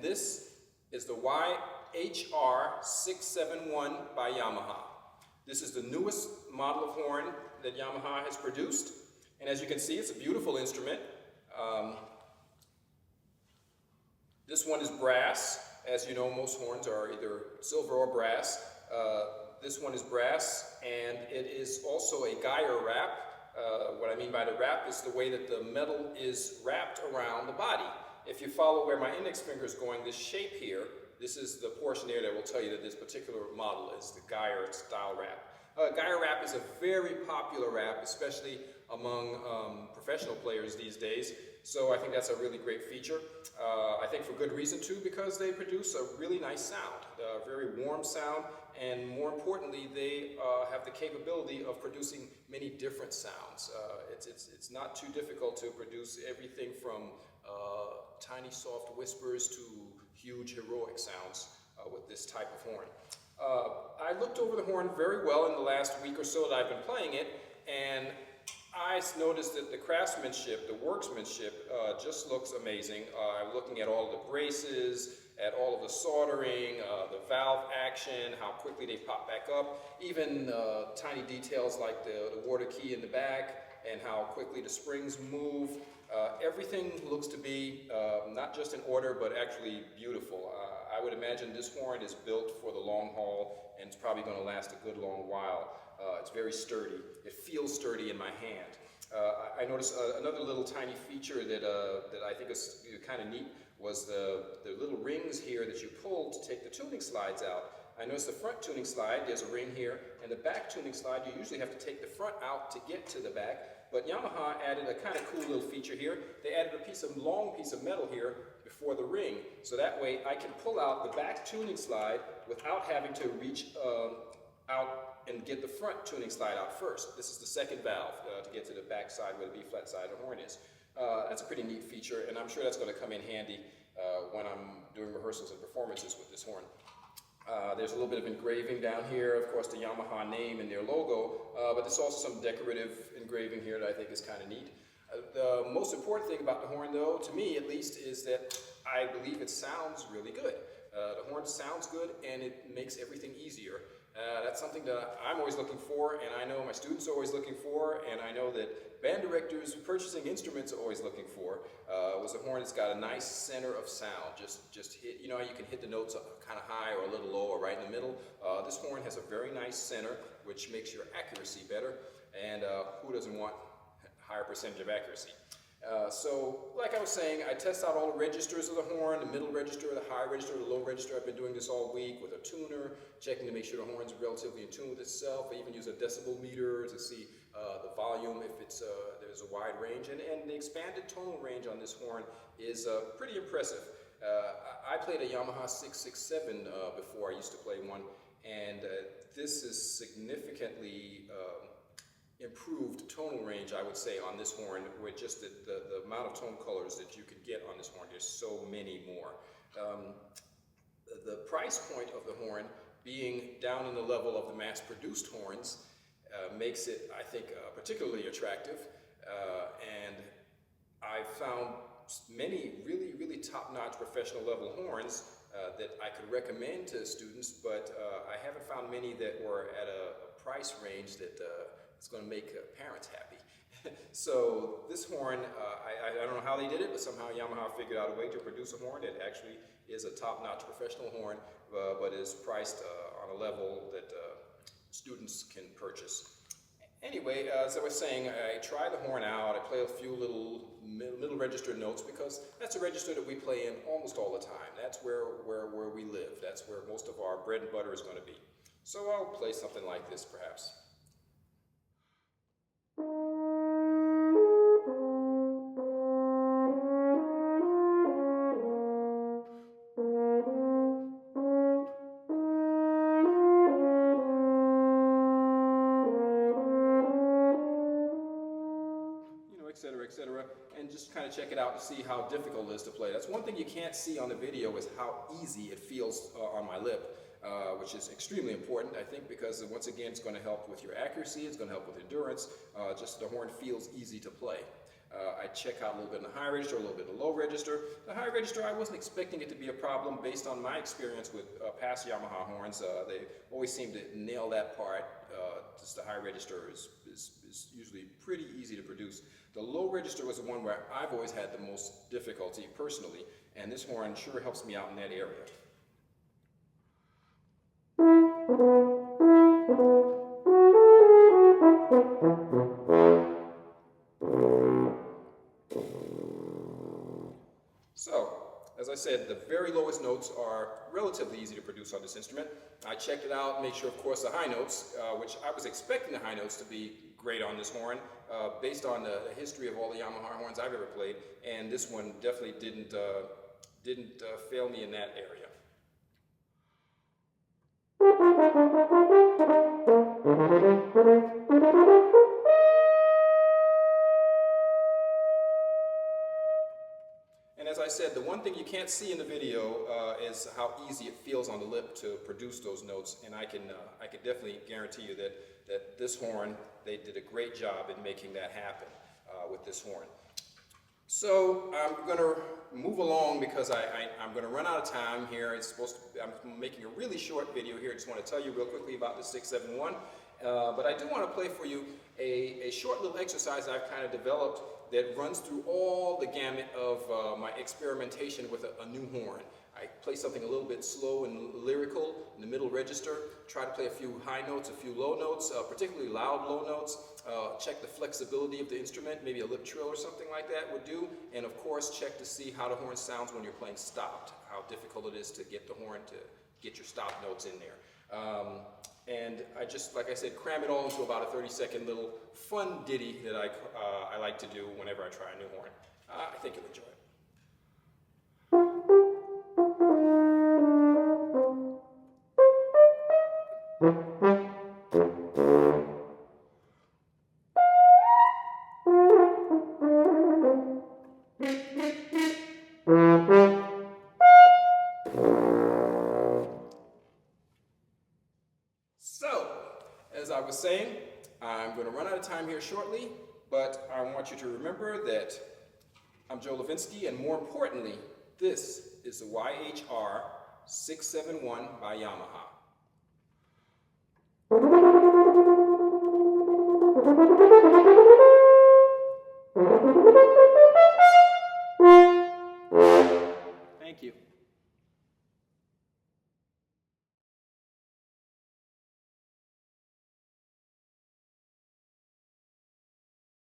and this is the YHR-671 by Yamaha. This is the newest model of horn that Yamaha has produced, and as you can see, it's a beautiful instrument. This one is brass. As you know, most horns are either silver or brass. This one is brass, and it is also a gyre wrap. What I mean by the wrap is the way that the metal is wrapped around the body. If you follow where my index finger is going, this shape here, this is the portion there that will tell you that this particular model is the gyre style wrap. Gyre wrap is a very popular wrap, especially among professional players these days. So I think that's a really great feature. I think for good reason too, because they produce a really nice sound, a very warm sound, and more importantly, they have the capability of producing many different sounds. It's not too difficult to produce everything from tiny soft whispers to huge heroic sounds with this type of horn. I looked over the horn very well in the last week or so that I've been playing it, and I noticed that the craftsmanship, the workmanship, just looks amazing. I'm looking at all of the braces, at all of the soldering, the valve action, how quickly they pop back up, even tiny details like the water key in the back and how quickly the springs move. Everything looks to be not just in order, but actually beautiful. I would imagine this horn is built for the long haul, and it's probably going to last a good long while. It's very sturdy. It feels sturdy in my hand. I noticed another little tiny feature that I think is kind of neat was the little rings here that you pull to take the tuning slides out. I noticed the front tuning slide, there's a ring here, and the back tuning slide, you usually have to take the front out to get to the back. But Yamaha added a kind of cool little feature here. They added a long piece of metal here before the ring, so that way I can pull out the back tuning slide without having to reach out and get the front tuning slide out first. This is the second valve to get to the back side where the B-flat side of the horn is. That's a pretty neat feature, and I'm sure that's going to come in handy when I'm doing rehearsals and performances with this horn. There's a little bit of engraving down here, of course the Yamaha name and their logo, but there's also some decorative engraving here that I think is kind of neat. The most important thing about the horn, though, to me at least, is that I believe it sounds really good. The horn sounds good and it makes everything easier. That's something that I'm always looking for, and I know my students are always looking for, and I know that band directors purchasing instruments are always looking for. Was a horn that's got a nice center of sound. Just hit, you know, you can hit the notes kind of high or a little low or right in the middle. This horn has a very nice center, which makes your accuracy better, and who doesn't want a higher percentage of accuracy? So, like I was saying, I test out all the registers of the horn, the middle register, the high register, the low register. I've been doing this all week with a tuner, checking to make sure the horn's relatively in tune with itself. I even use a decibel meter to see the volume if it's there's a wide range. And the expanded tonal range on this horn is pretty impressive. I played a Yamaha 667 before. I used to play one, and this is significantly improved tonal range, I would say, on this horn, with just the amount of tone colors that you could get on this horn. There's so many more. The price point of the horn being down in the level of the mass-produced horns makes it, I think, particularly attractive. And I've found many really top-notch professional level horns that I could recommend to students, but I haven't found many that were at a price range that it's going to make parents happy. So this horn, I don't know how they did it, but somehow Yamaha figured out a way to produce a horn that actually is a top-notch professional horn, but is priced on a level that students can purchase. Anyway, as I was saying, I try the horn out. I play a few little middle register notes because that's a register that we play in almost all the time. That's where we live. That's where most of our bread and butter is going to be. So I'll play something like this, perhaps. Etc., and just kind of check it out to see how difficult it is to play. That's one thing you can't see on the video, is how easy it feels on my lip, which is extremely important, I think, because once again, it's going to help with your accuracy, it's going to help with endurance, just the horn feels easy to play. I check out a little bit in the high register, a little bit in the low register. The high register, I wasn't expecting it to be a problem based on my experience with past Yamaha horns. They always seem to nail that part. Just the high register is usually pretty easy to produce. The low register was the one where I've always had the most difficulty personally, and this horn sure helps me out in that area. So, as I said, the very lowest notes are relatively easy to produce on this instrument. I checked it out, made sure, of course, the high notes, which I was expecting the high notes to be great on this horn, based on the history of all the Yamaha horns I've ever played, and this one definitely didn't fail me in that area. And as I said, the one thing you can't see in the video is how easy it feels on the lip to produce those notes, and I can definitely guarantee you that this horn, they did a great job in making that happen with this horn. So I'm going to move along because I'm going to run out of time here. I'm making a really short video here. I just want to tell you real quickly about the 671. But I do want to play for you a short little exercise I've kind of developed that runs through all the gamut of my experimentation with a new horn. I play something a little bit slow and lyrical in the middle register, try to play a few high notes, a few low notes, particularly loud low notes, check the flexibility of the instrument, maybe a lip trill or something like that would do, and of course check to see how the horn sounds when you're playing stopped, how difficult it is to get the horn to get your stop notes in there. And I just, like I said, cram it all into about a 30-second little fun ditty that I like to do whenever I try a new horn. I think you'll enjoy it. So, as I was saying, I'm going to run out of time here shortly, but I want you to remember that I'm Joe Lovinsky, and more importantly, this is the YHR-671 by Yamaha. Thank you.